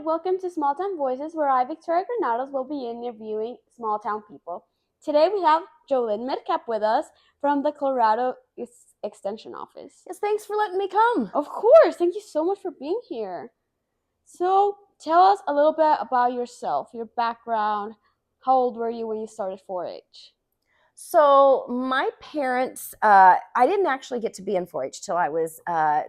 welcome to Small Town Voices, where I, Victoria Granados, will be interviewing small town people. Today we have Jolynn Midcap with us from the Colorado Extension Office. Yes, thanks for letting me come. Of course, thank you so much for being here. So, tell us a little bit about yourself, your background. How old were you when you started 4-H? So my parents, I didn't actually get to be in 4-H till I was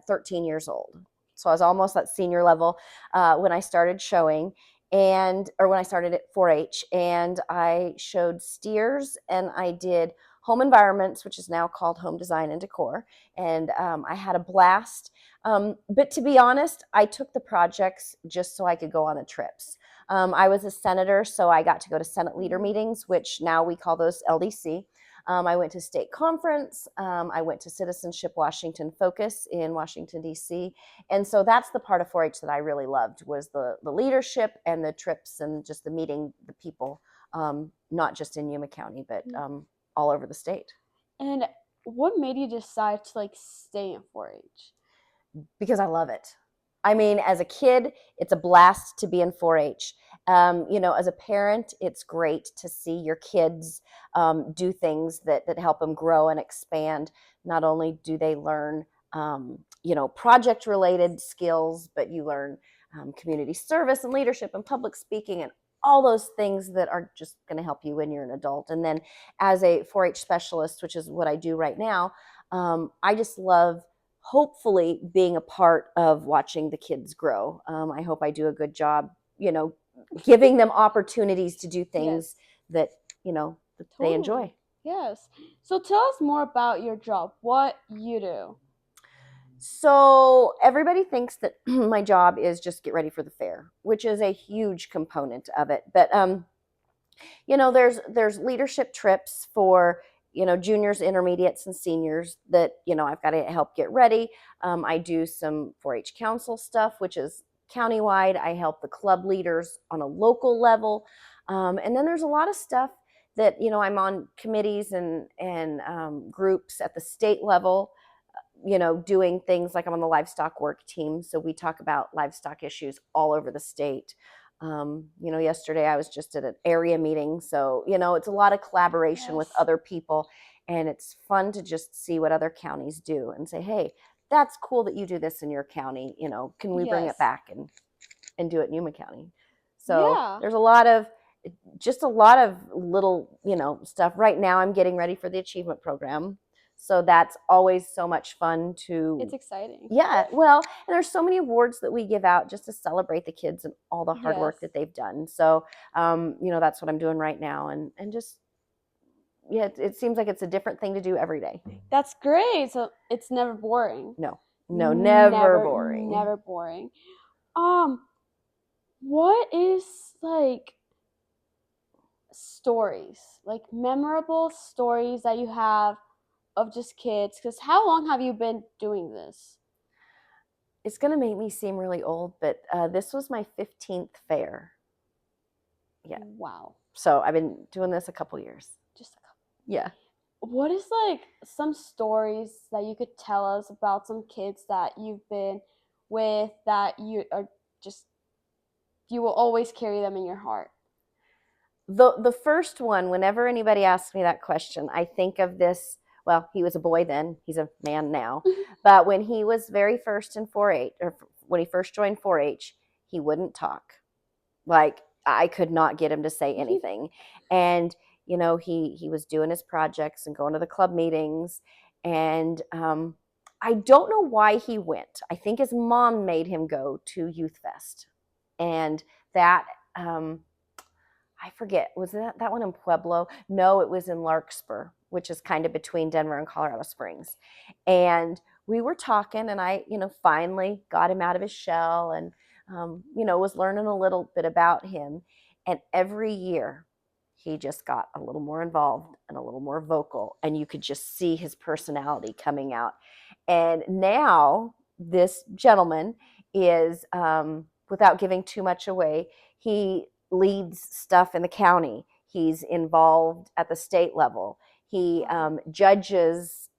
13 years old. So I was almost at senior level when I started showing or when I started at 4-H, and I showed steers and I did home environments, which is now called home design and decor. And I had a blast. But to be honest, I took the projects just so I could go on the trips. I was a senator, so I got to go to Senate leader meetings, which now we call those LDC. I went to state conference. I went to Citizenship Washington Focus in Washington, D.C. And so that's the part of 4-H that I really loved, was the leadership and the trips and just the meeting the people, not just in Yuma County, but all over the state. And what made you decide to stay in 4-H? Because I love it. I mean, as a kid, it's a blast to be in 4-H. As a parent, it's great to see your kids do things that help them grow and expand. Not only do they learn, project-related skills, but you learn community service and leadership and public speaking and all those things that are just going to help you when you're an adult. And then as a 4-H specialist, which is what I do right now, I just love hopefully being a part of watching the kids grow. I hope I do a good job, giving them opportunities to do things that, that they enjoy. Yes. So tell us more about your job, what you do. So everybody thinks that my job is just get ready for the fair, which is a huge component of it. But, there's leadership trips for juniors, intermediates, and seniors that, I've got to help get ready. I do some 4-H council stuff, which is countywide. I help the club leaders on a local level. And then there's a lot of stuff that, I'm on committees and groups at the state level, doing things like I'm on the livestock work team. So we talk about livestock issues all over the state. Yesterday I was just at an area meeting. So, it's a lot of collaboration with other people, and it's fun to just see what other counties do and say, hey, that's cool that you do this in your county. Can we bring it back and do it in Yuma County? So there's a lot of little, stuff. Right now I'm getting ready for the achievement program. So that's always so much fun It's exciting. Yeah, well, and there's so many awards that we give out just to celebrate the kids and all the hard work that they've done. So, that's what I'm doing right now. And just, it seems like it's a different thing to do every day. That's great. So it's never boring. No, never boring. Never boring. What is stories, memorable stories that you have of just kids? Because how long have you been doing this? It's going to make me seem really old, but this was my 15th fair. Yeah. Wow. So I've been doing this a couple years. Just a couple. Yeah. What is some stories that you could tell us about some kids that you've been with that you will always carry them in your heart? The first one, whenever anybody asks me that question, I think of this. Well, he was a boy then. He's a man now. But when he was very first in 4-H, or when he first joined 4-H, he wouldn't talk. I could not get him to say anything. And, he was doing his projects and going to the club meetings. And I don't know why he went. I think his mom made him go to Youth Fest. And that, I forget, was that one in Pueblo? No, it was in Larkspur, which is kind of between Denver and Colorado Springs. And we were talking, and I, finally got him out of his shell and, was learning a little bit about him. And every year he just got a little more involved and a little more vocal, and you could just see his personality coming out. And now this gentleman is, without giving too much away, he leads stuff in the county. He's involved at the state level. He judges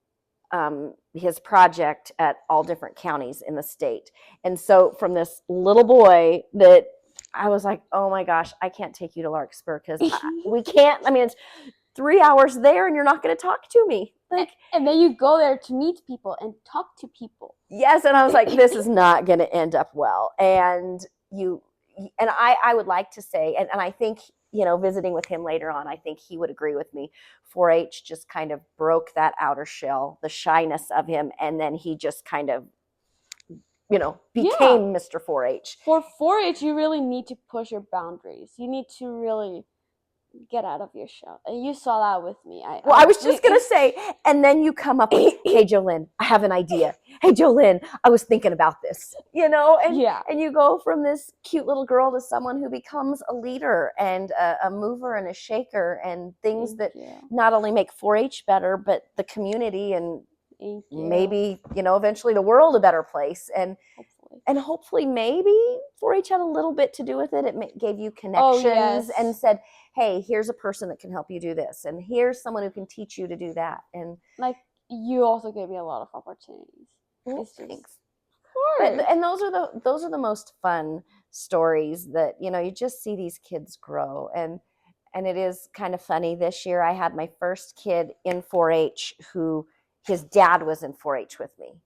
his project at all different counties in the state. And so from this little boy that I was like, oh my gosh, I can't take you to Larkspur because we can't. I mean, it's 3 hours there and you're not going to talk to me. Like, and then you go there to meet people and talk to people. yes. And I was like, this is not going to end up well. And I would like to say, and I think, visiting with him later on, I think he would agree with me. 4-H just kind of broke that outer shell, the shyness of him. And then he just kind of, became Mr. 4-H. For 4-H, you really need to push your boundaries. You need to really get out of your shell. And you saw that with me. I was just going to say, and then you come up with, hey, Jolynn, I have an idea. Hey, Jolynn, I was thinking about this, and you go from this cute little girl to someone who becomes a leader and a mover and a shaker and things that not only make 4-H better, but the community and maybe, eventually the world a better place. And hopefully maybe 4-H had a little bit to do with it. It gave you connections and said, hey, here's a person that can help you do this. And here's someone who can teach you to do that. And like, you also gave me a lot of opportunities. Thanks. Of course. And those are the most fun stories that, you just see these kids grow. And it is kind of funny. This year I had my first kid in 4-H who his dad was in 4-H with me.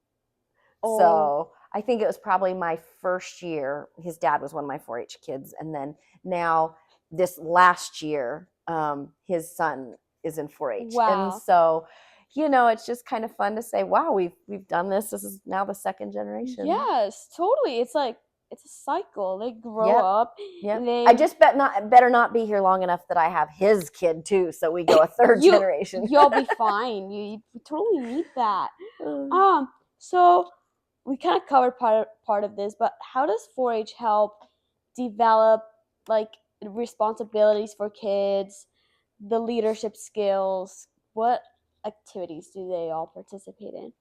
Oh. So I think it was probably my first year. His dad was one of my 4-H kids. And then now this last year, his son is in 4-H. Wow. And so, it's just kind of fun to say, wow, we've done this. This is now the second generation. Yes, totally. It's like, it's a cycle. They grow up. Yeah. I just better not be here long enough that I have his kid too. So we go a third generation. You'll be fine. You totally need that. So we kind of covered part of this, but how does 4-H help develop like responsibilities for kids, the leadership skills? What activities do they all participate in?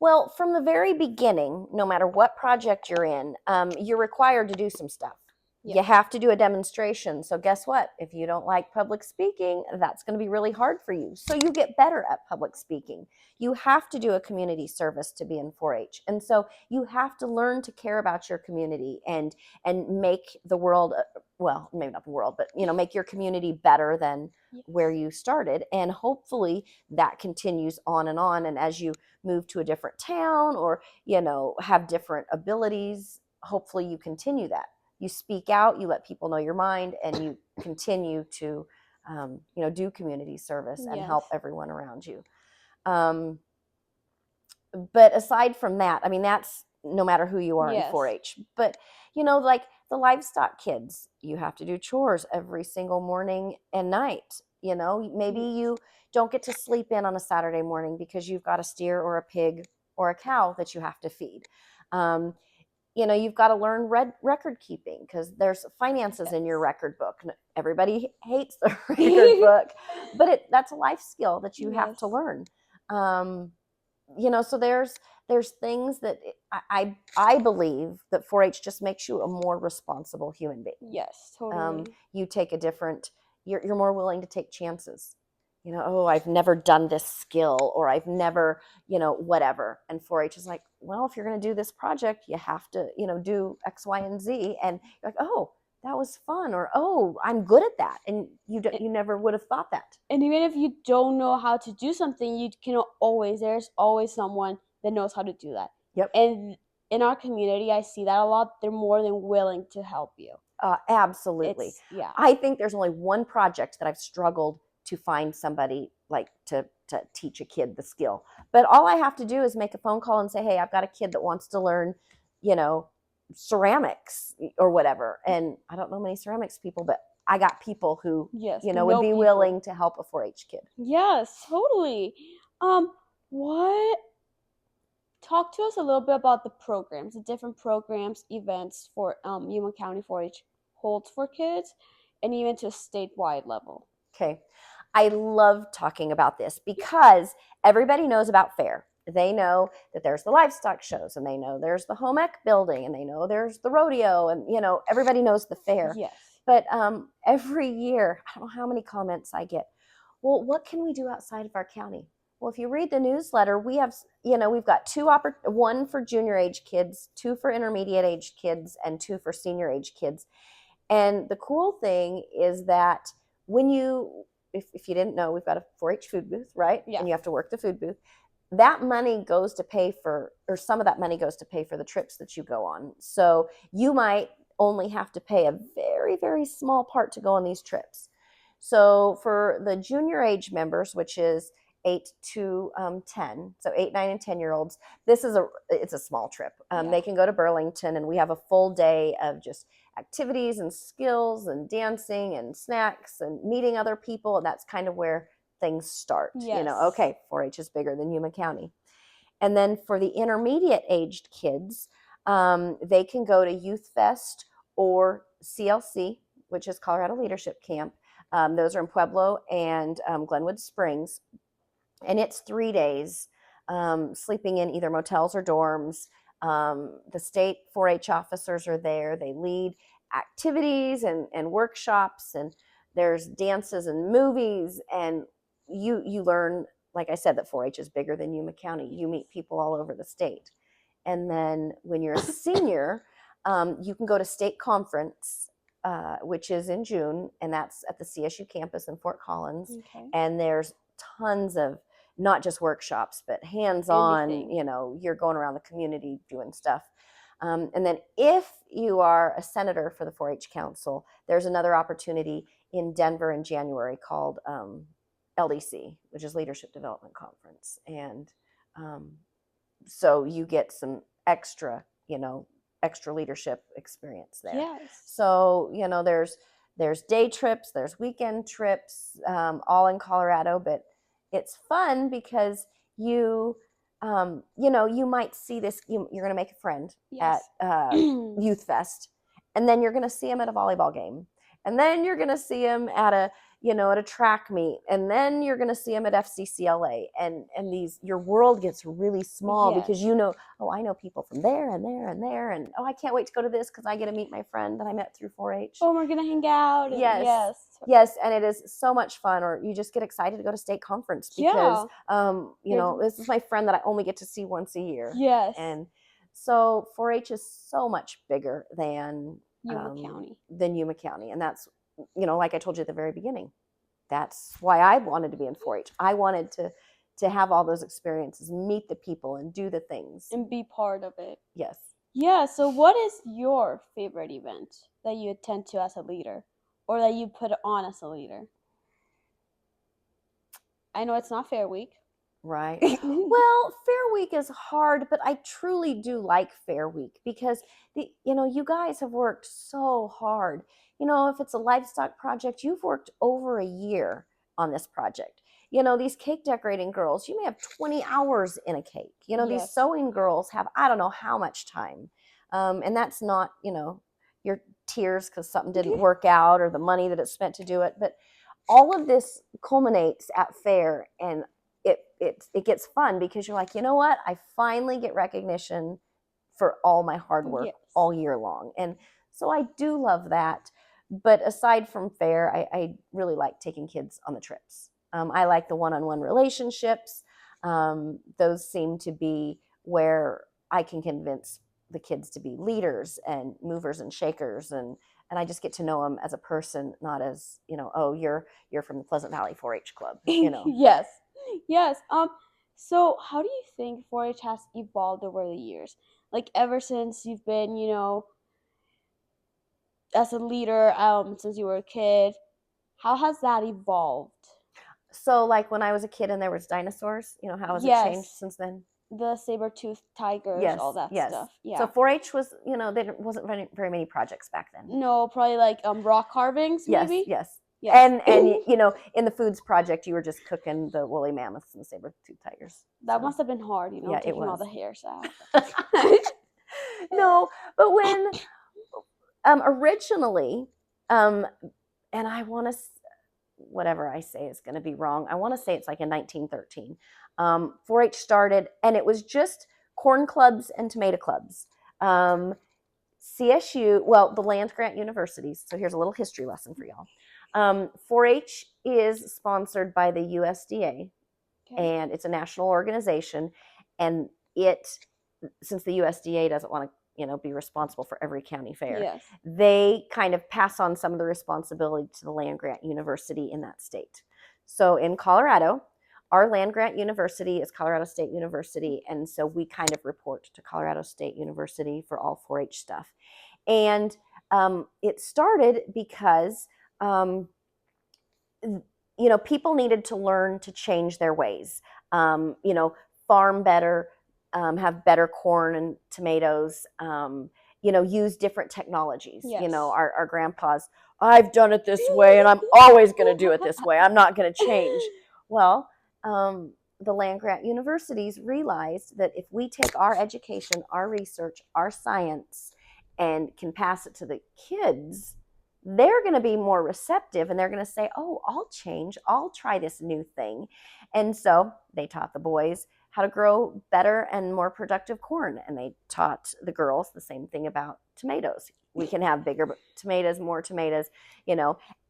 Well, from the very beginning, no matter what project you're in, you're required to do some stuff. Yeah. You have to do a demonstration. So guess what? If you don't like public speaking, that's going to be really hard for you. So you get better at public speaking. You have to do a community service to be in 4-H. And so you have to learn to care about your community and make the world, well, maybe not the world, but, make your community better than where you started. And hopefully that continues on. And as you move to a different town or, have different abilities, hopefully you continue that. You speak out, you let people know your mind, and you continue to, do community service and help everyone around you. But aside from that, I mean, that's no matter who you are in 4-H. But, like the livestock kids, you have to do chores every single morning and night. Maybe you don't get to sleep in on a Saturday morning because you've got a steer or a pig or a cow that you have to feed. You've got to learn record keeping because there's finances in your record book. Everybody hates the record book, but that's a life skill that you have to learn. So there's things that I believe that 4-H just makes you a more responsible human being. Yes, totally. You take you're more willing to take chances. I've never done this skill or I've never, whatever. And 4-H is like, well, if you're going to do this project, you have to, do X, Y, and Z. And you're like, oh, that was fun. Or, oh, I'm good at that. And you never would have thought that. And even if you don't know how to do something, there's always someone that knows how to do that. Yep. And in our community, I see that a lot. They're more than willing to help you. Absolutely. I think there's only one project that I've struggled to find somebody like to teach a kid the skill. But all I have to do is make a phone call and say, hey, I've got a kid that wants to learn, ceramics or whatever. And I don't know many ceramics people, but I got people who, would be willing to help a 4-H kid. Yes, totally. Talk to us a little bit about the programs, the different programs, events for Yuma County 4-H holds for kids and even to a statewide level. Okay. I love talking about this because everybody knows about fair. They know that there's the livestock shows and they know there's the home ec building and they know there's the rodeo and, everybody knows the fair. Yes. But every year, I don't know how many comments I get. Well, what can we do outside of our county? Well, if you read the newsletter, we have, we've got one for junior age kids, 2 for intermediate age kids, and 2 for senior age kids. And the cool thing is that when if you didn't know, we've got a 4-H food booth, right? Yeah. And you have to work the food booth. That money goes to pay for, or some of that money goes to pay for the trips that you go on. So you might only have to pay a very, very small part to go on these trips. So for the junior age members, which is 8 to 10, so 8, 9, and 10-year-olds, it's a small trip. They can go to Burlington, and we have a full day of just activities and skills and dancing and snacks and meeting other people, and that's kind of where things start. Yes. Okay, 4-H is bigger than Yuma County. And then for the intermediate aged kids, they can go to Youth Fest or CLC, which is Colorado Leadership Camp. Those are in Pueblo and Glenwood Springs. And it's 3 days, sleeping in either motels or dorms. The state 4-H officers are there. They lead activities and workshops, and there's dances and movies, and you learn, like I said, that 4-H is bigger than Yuma County. You meet people all over the state. And then when you're a senior, you can go to state conference, which is in June, and that's at the CSU campus in Fort Collins. Okay. And there's tons of not just workshops, but hands-on, Anything. you're going around the community doing stuff. And then if you are a senator for the 4-H Council, there's another opportunity in Denver in January called LDC, which is Leadership Development Conference. And so you get some extra leadership experience there. Yes. So, there's day trips, there's weekend trips, all in Colorado, but it's fun because you might see this, you're going to make a friend Yes. at Youth Fest, and then you're going to see him at a volleyball game, and then you're going to see him at a track meet, and then you're going to see him at FCCLA, and your world gets really small. Yes. Because I know people from there and there and there, and I can't wait to go to this because I get to meet my friend that I met through 4-H. Oh, we're gonna hang out. Yes, and it is so much fun. Or you just get excited to go to state conference because this is my friend that I only get to see once a year. Yes. And so 4-H is so much bigger than Yuma County, and that's like I told you at the very beginning, that's why I wanted to be in 4-H. I wanted to have all those experiences, meet the people, and do the things. And be part of it. Yes. Yeah, so what is your favorite event that you attend to as a leader, or that you put on as a leader? I know it's not Fair Week. Right. Well, Fair Week is hard, but I truly do like Fair Week because you guys have worked so hard. If it's a livestock project, you've worked over a year on this project. These cake decorating girls, you may have 20 hours in a cake. Yes. These sewing girls have, I don't know how much time. And that's not, your tears because something didn't work out or the money that it's spent to do it. But all of this culminates at Fair, and it gets fun because you're like, you know what? I finally get recognition for all my hard work all year long. And so I do love that. But aside from Fair, I really like taking kids on the trips. I like the one-on-one relationships. Those seem to be where I can convince the kids to be leaders and movers and shakers, and I just get to know them as a person, not as you're from the Pleasant Valley 4-H Club. Yes. So how do you think 4-H has evolved over the years? Like ever since you've been, as a leader, since you were a kid, how has that evolved? So like when I was a kid and there was dinosaurs, how has it changed since then? The saber-toothed tigers, all that stuff. Yeah. So 4-H was, there wasn't very many projects back then. No, probably like rock carvings, maybe? Yes. And in the foods project, you were just cooking the woolly mammoths and the saber-toothed tigers. That must have been hard, taking all the hairs out. No, but when originally, and I want to, whatever I say is going to be wrong, I want to say it's like in 1913, 4-H started, and it was just corn clubs and tomato clubs. CSU, well, the land-grant universities, so here's a little history lesson for y'all. 4-H is sponsored by the USDA, Okay. and it's a national organization, and it, since the USDA doesn't want to, be responsible for every county fair, Yes. they kind of pass on some of the responsibility to the land grant university in that state. So in Colorado, our land grant university is Colorado State University, and so we kind of report to Colorado State University for all 4-H stuff. And it started because people needed to learn to change their ways, farm better, have better corn and tomatoes, use different technologies. Yes. Our grandpas, I've done it this way and I'm always going to do it this way. I'm not going to change. Well, the land grant universities realized that if we take our education, our research, our science, and can pass it to the kids, they're going to be more receptive and they're going to say, oh, I'll change. I'll try this new thing. And so they taught the boys how to grow better and more productive corn. And they taught the girls the same thing about tomatoes. We can have bigger tomatoes, more tomatoes,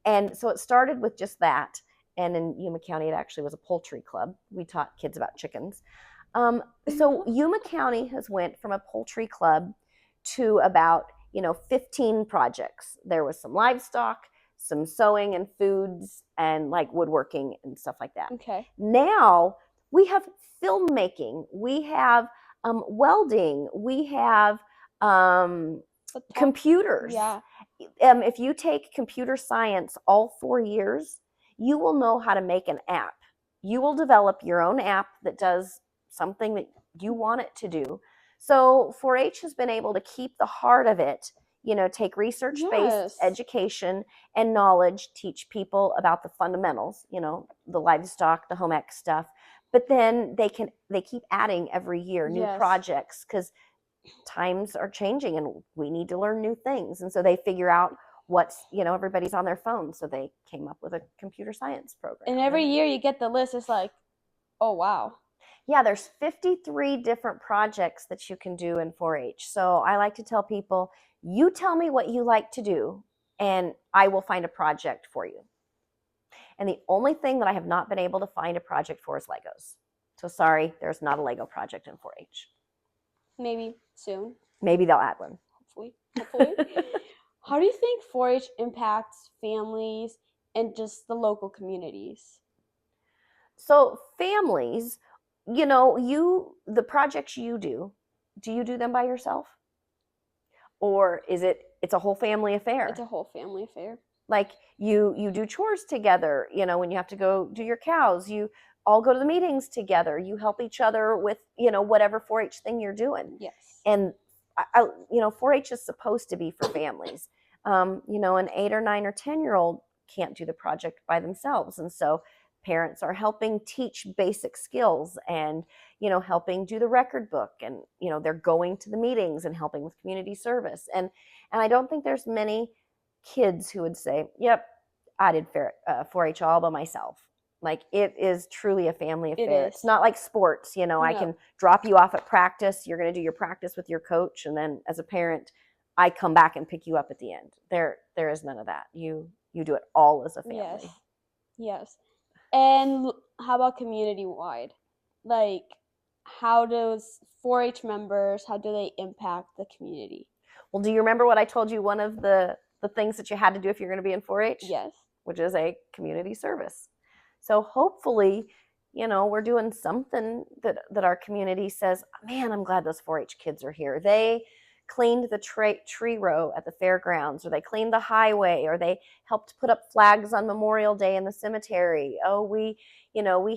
And so it started with just that. And in Yuma County, it actually was a poultry club. We taught kids about chickens. So Yuma County has went from a poultry club to about 15 projects. There was some livestock, some sewing and foods, and like woodworking and stuff like that. Okay. Now we have filmmaking, we have welding, we have computers. Yeah. If you take computer science all 4 years, you will know how to make an app. You will develop your own app that does something that you want it to do. So 4-H has been able to keep the heart of it, take research-based education and knowledge, teach people about the fundamentals, the livestock, the home ec stuff. But then they keep adding every year new projects because times are changing and we need to learn new things. And so they figure out what's, everybody's on their phone. So they came up with a computer science program. And every year you get the list. It's like, oh, wow. Yeah, there's 53 different projects that you can do in 4-H. So I like to tell people, you tell me what you like to do, and I will find a project for you. And the only thing that I have not been able to find a project for is Legos. So sorry, there's not a Lego project in 4-H. Maybe soon. Maybe they'll add one. Hopefully. How do you think 4-H impacts families and just the local communities? So families, the projects you do you do them by yourself? Or it's a whole family affair? It's a whole family affair. Like you do chores together, when you have to go do your cows, you all go to the meetings together, you help each other with, whatever 4-H thing you're doing. Yes. And 4-H is supposed to be for families. An 8 or 9 or 10-year-old can't do the project by themselves. And so parents are helping teach basic skills and, helping do the record book, and, they're going to the meetings and helping with community service. And I don't think there's many kids who would say, yep, I did 4-H all by myself. Like, it is truly a family affair. It's not like sports, I can drop you off at practice. You're going to do your practice with your coach. And then as a parent, I come back and pick you up at the end. There is none of that. You do it all as a family. Yes. And how about community-wide? Like, how does 4-H members, how do they impact the community? Well, do you remember what I told you, one of the things that you had to do if you're going to be in 4-H? Yes. Which is a community service. So hopefully, we're doing something that our community says, man, I'm glad those 4-H kids are here. They cleaned the tree row at the fairgrounds, or they cleaned the highway, or they helped put up flags on Memorial Day in the cemetery. Oh, we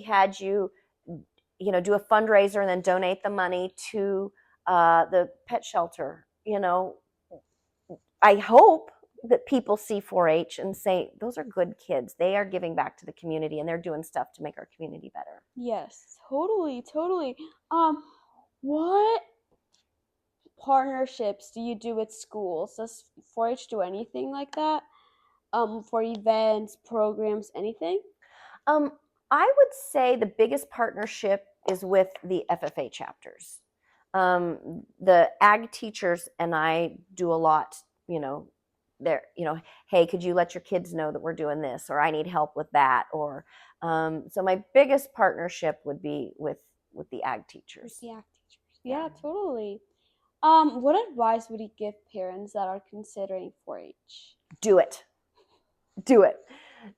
had you, do a fundraiser and then donate the money to the pet shelter. I hope that people see 4-H and say, those are good kids. They are giving back to the community and they're doing stuff to make our community better. Yes, totally. What partnerships do you do with schools? Does 4-H do anything like that? For events, programs, anything? I would say the biggest partnership is with the FFA chapters. The ag teachers and I do a lot, they're, hey, could you let your kids know that we're doing this, or I need help with that, or so my biggest partnership would be with the ag teachers. The ag teachers. Yeah, totally. What advice would you give parents that are considering 4-H? Do it. Do it.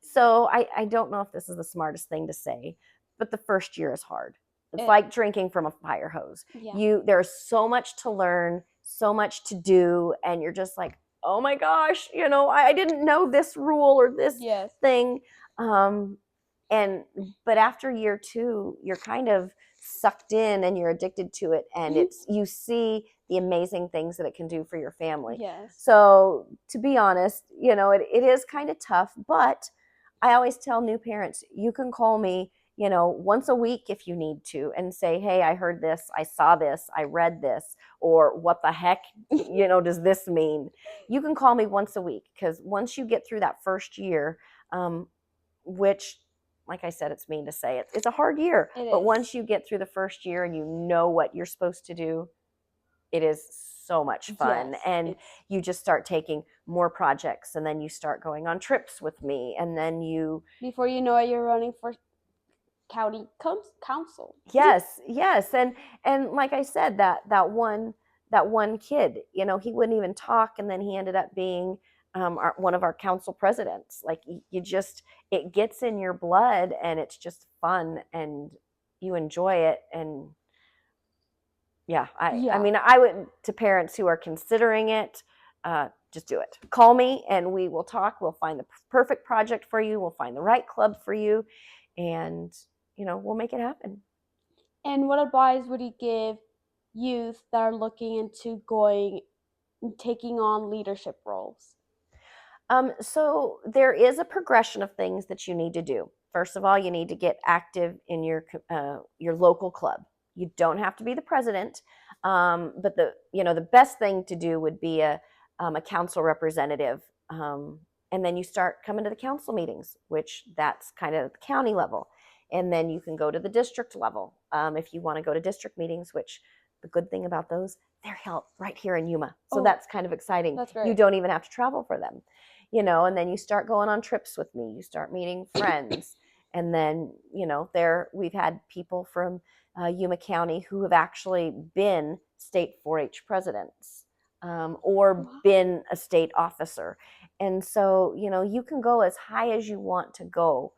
So I don't know if this is the smartest thing to say, but the first year is hard. It's like drinking from a fire hose. Yeah. There's so much to learn, so much to do, and you're just like, oh my gosh, I didn't know this rule or this thing. But after year 2, you're kind of sucked in and you're addicted to it, and you see the amazing things that it can do for your family. Yes. So to be honest, it is kind of tough, but I always tell new parents, you can call me, once a week if you need to, and say, hey, I heard this, I saw this, I read this, or what the heck, does this mean? You can call me once a week, because once you get through that first year, which, like I said, it's mean to say it, it's a hard year, but once you get through the first year and you know what you're supposed to do, it is so much fun. Yes, and you just start taking more projects, and then you start going on trips with me, and then before you know it, you're running for county council. Yes. And like I said, that one kid, he wouldn't even talk, and then he ended up being one of our council presidents. Like, it gets in your blood, and it's just fun, and you enjoy it. And I mean, I would, to parents who are considering it, just do it. Call me and we will talk. We'll find the perfect project for you. We'll find the right club for you, and we'll make it happen. And what advice would you give youth that are looking into taking on leadership roles? So there is a progression of things that you need to do. First of all, you need to get active in your local club. You don't have to be the president, but the best thing to do would be a council representative, and then you start coming to the council meetings, which that's kind of the county level, and then you can go to the district level if you want to go to district meetings. Which the good thing about those, they're held right here in Yuma, so that's kind of exciting. That's great. You don't even have to travel for them, and then you start going on trips with me. You start meeting friends, and then we've had people from Yuma County who have actually been state 4-H presidents, or been a state officer. And so, you can go as high as you want to go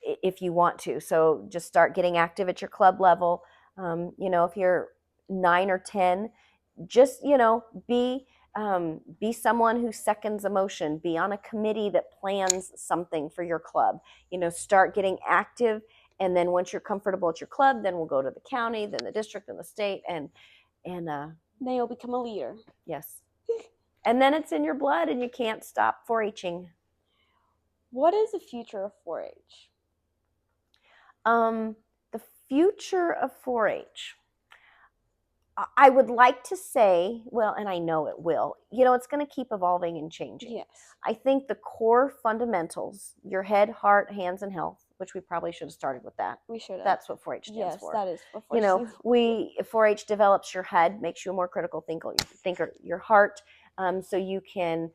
if you want to. So just start getting active at your club level. If you're 9 or 10, just, be someone who seconds a motion, be on a committee that plans something for your club, start getting active. And then once you're comfortable at your club, then we'll go to the county, then the district, then the state, and then you'll become a leader. Yes. And then it's in your blood, and you can't stop 4-Hing. What is the future of 4-H? The future of 4-H, I would like to say, well, and I know it will, it's going to keep evolving and changing. Yes. I think the core fundamentals, your head, heart, hands, and health, which we probably should have started with that. We should have. That's what 4-H stands for. Yes, that is what 4-H stands for. 4-H develops your head, makes you a more critical thinker, your heart, so you can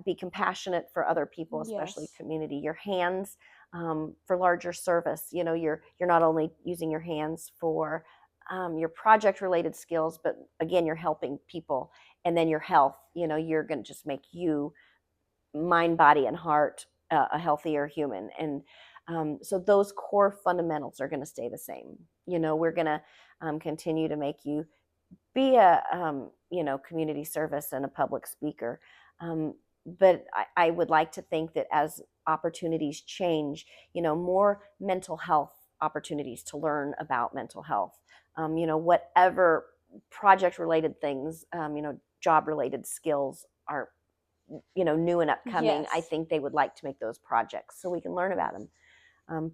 be compassionate for other people, especially community. Your hands, for larger service. You're not only using your hands for your project-related skills, but again, you're helping people. And then your health, you're going to just make you, mind, body, and heart, a healthier human. And so those core fundamentals are going to stay the same. We're going to continue to make you be a community service and a public speaker. But I would like to think that as opportunities change, more mental health opportunities to learn about mental health, whatever project-related things, job-related skills are, new and upcoming. Yes. I think they would like to make those projects so we can learn about them.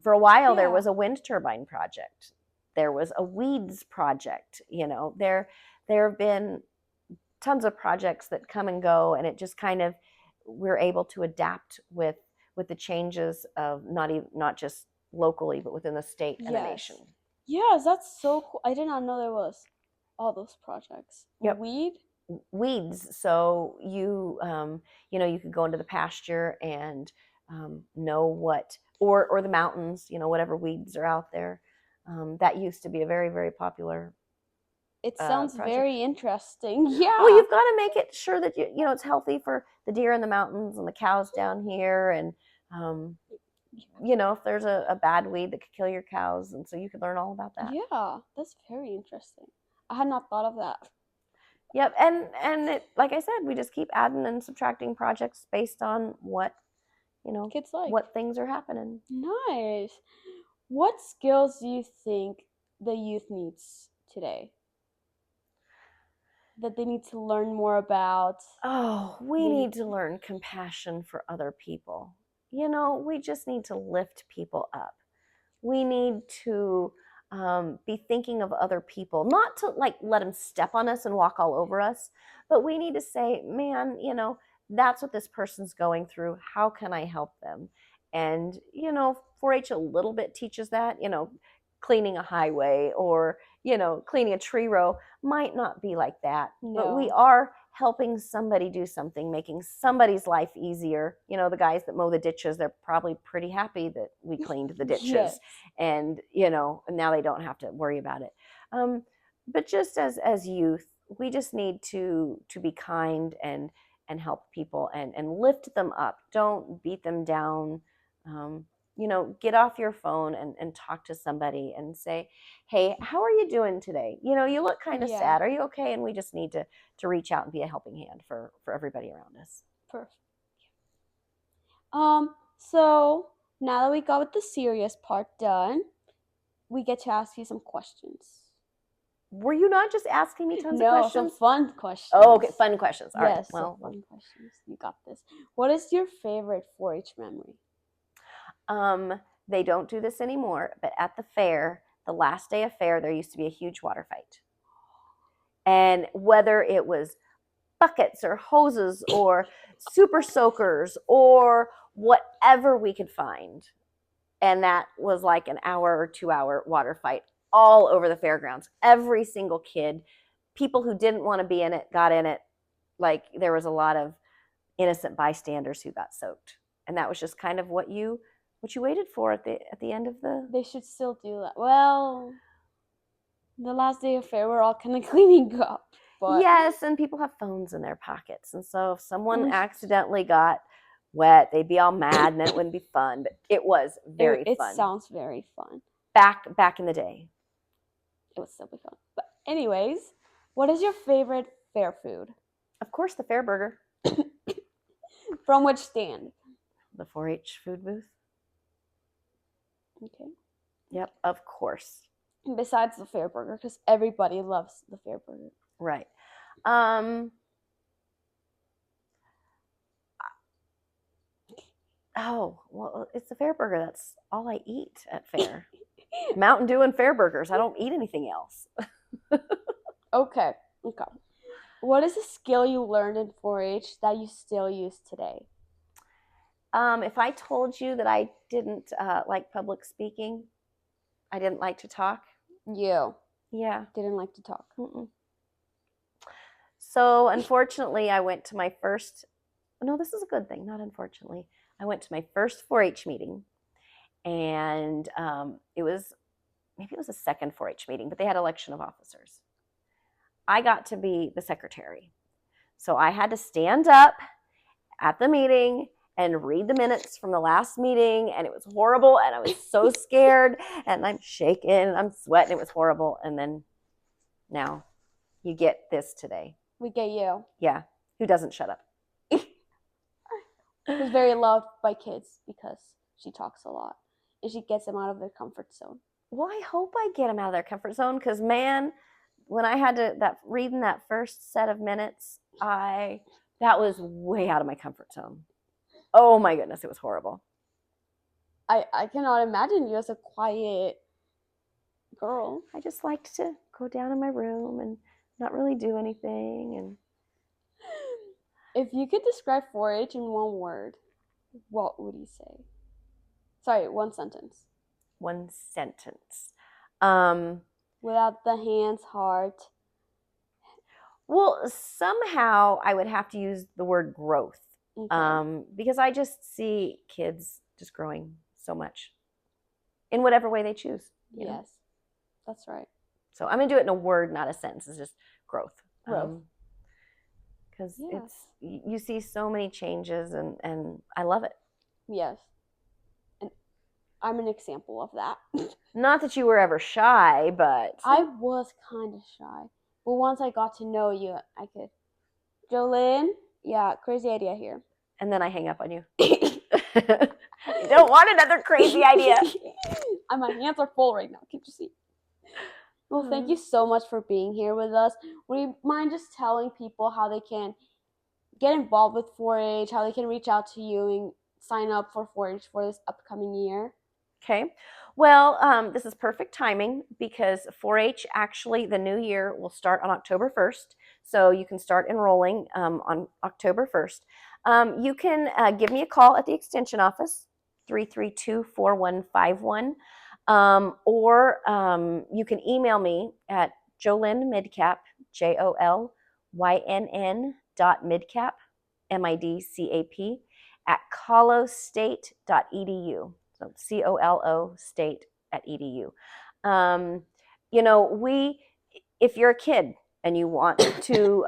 For a while, there was a wind turbine project. There was a weeds project. There have been tons of projects that come and go, and it just kind of, we're able to adapt with the changes of not just locally, but within the state and the nation. Yes, that's so cool. I did not know there was all those projects. Yep. Weed? weeds. So you you could go into the pasture and know what, or the mountains, whatever weeds are out there. That used to be a very, very popular It sounds project. very interesting. Yeah. Well, you've got to make it sure that it's healthy for the deer in the mountains and the cows down here, and if there's a bad weed that could kill your cows, and so you could learn all about that. Yeah, that's very interesting. I had not thought of that. Yep, and it, like I said, we just keep adding and subtracting projects based on what Kids like. what things are happening. Nice. What skills do you think the youth needs today? That they need to learn more about? Oh, we need to learn compassion for other people. We just need to lift people up. We need to be thinking of other people, not to like let them step on us and walk all over us, but we need to say, man, that's what this person's going through. How can I help them? And 4-H a little bit teaches that. Cleaning a highway or cleaning a tree row might not be like that, but we are helping somebody do something, making somebody's life easier. The guys that mow the ditches, they're probably pretty happy that we cleaned the ditches. Yes. And now they don't have to worry about it. But just as youth, we just need to be kind and help people and lift them up. Don't beat them down. Get off your phone and talk to somebody and say, hey, how are you doing today? You look kind of sad. Are you okay? And we just need to reach out and be a helping hand for everybody around us. Perfect. So now that we got with the serious part done, we get to ask you some questions. Were you not just asking me tons of questions? No, some fun questions. Oh, okay, fun questions. All right. Yes, well, fun questions. You got this. What is your favorite 4-H memory? They don't do this anymore, but at the fair, the last day of fair, there used to be a huge water fight. And whether it was buckets or hoses or super soakers or whatever we could find, and that was like an hour or 2-hour water fight all over the fairgrounds. Every single kid, people who didn't want to be in it, got in it. Like there was a lot of innocent bystanders who got soaked. And that was just kind of what you waited for at the end of the... They should still do that. Well, the last day of fair, we're all kind of cleaning up. But... Yes, and people have phones in their pockets. And so if someone accidentally got wet, they'd be all mad and then it wouldn't be fun. But it was very fun. It sounds very fun. Back in the day. It would still be fun. But anyways, what is your favorite fair food? Of course, the fair burger. From which stand? The 4-H food booth. Okay. Yep, of course. And besides the fair burger, because everybody loves the fair burger. Right. Oh, well, it's the fair burger. That's all I eat at fair. Mountain Dew and fair burgers. I don't eat anything else. Okay. What is a skill you learned in 4-H that you still use today? If I told you that I didn't like public speaking, I didn't like to talk. You? Yeah. Didn't like to talk. Mm-mm. So unfortunately, I went to my first... No, this is a good thing. Not unfortunately. I went to my first 4-H meeting, and it was a second 4-H meeting, but they had election of officers. I got to be the secretary. So I had to stand up at the meeting and read the minutes from the last meeting, and it was horrible, and I was so scared, and I'm shaking, and I'm sweating. It was horrible, and then now you get this today. We get you. Yeah. Who doesn't shut up? Who's very loved by kids because she talks a lot, and she gets them out of their comfort zone. Well, I hope I get them out of their comfort zone, because, man, when I had to reading that first set of minutes, that was way out of my comfort zone. Oh my goodness, it was horrible. I cannot imagine you as a quiet girl. I just liked to go down in my room and not really do anything. And if you could describe 4-H in one word, what would you say? Sorry, one sentence. One sentence. Without the hands, heart. Well, somehow I would have to use the word growth, Okay. because I just see kids just growing so much in whatever way they choose. Yes, that's right. So I'm gonna do it in a word, not a sentence. It's just growth. Growth. Because Yes. you see so many changes, and I love it. Yes. And I'm an example of that. Not that you were ever shy, but I was kind of shy. But once I got to know you, I could. Jolynn? Yeah, crazy idea here. and then I hang up on you. You don't want another crazy idea. My hands are full right now. Can't you see? Well, thank you so much for being here with us. Would you mind just telling people how they can get involved with 4-H, how they can reach out to you and sign up for 4-H for this upcoming year? Okay. Well, this is perfect timing because 4-H actually, the new year will start on October 1st. So you can start enrolling on October 1st. You can give me a call at the extension office, 332-4151. Or you can email me at Jolynn Midcap, JOLYNN.midcap, MIDCAP, at colostate.edu. So COLO state.edu. If you're a kid and you want to,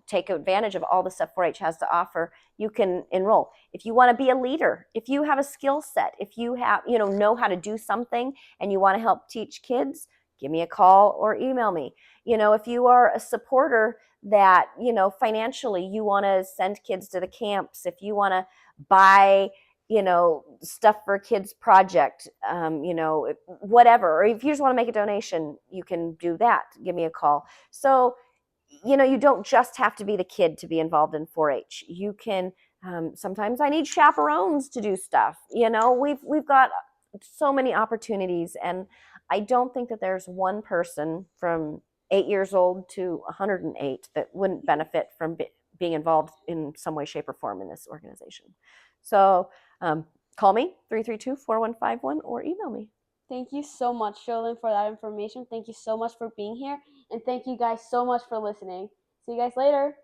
take advantage of all the stuff 4-H has to offer, you can enroll. If you want to be a leader, if you have a skill set, if you have, know how to do something and you want to help teach kids, give me a call or email me. If you are a supporter that, financially you want to send kids to the camps, if you want to buy, stuff for a kid's project, whatever, or if you just want to make a donation, you can do that. Give me a call. So, you don't just have to be the kid to be involved in 4-H. You can, sometimes I need chaperones to do stuff. We've got so many opportunities, and I don't think that there's one person from 8 years old to 108 that wouldn't benefit from being involved in some way, shape, or form in this organization. So call me, 332-4151, or email me. Thank you so much, Jolynn, for that information. Thank you so much for being here. And thank you guys so much for listening. See you guys later.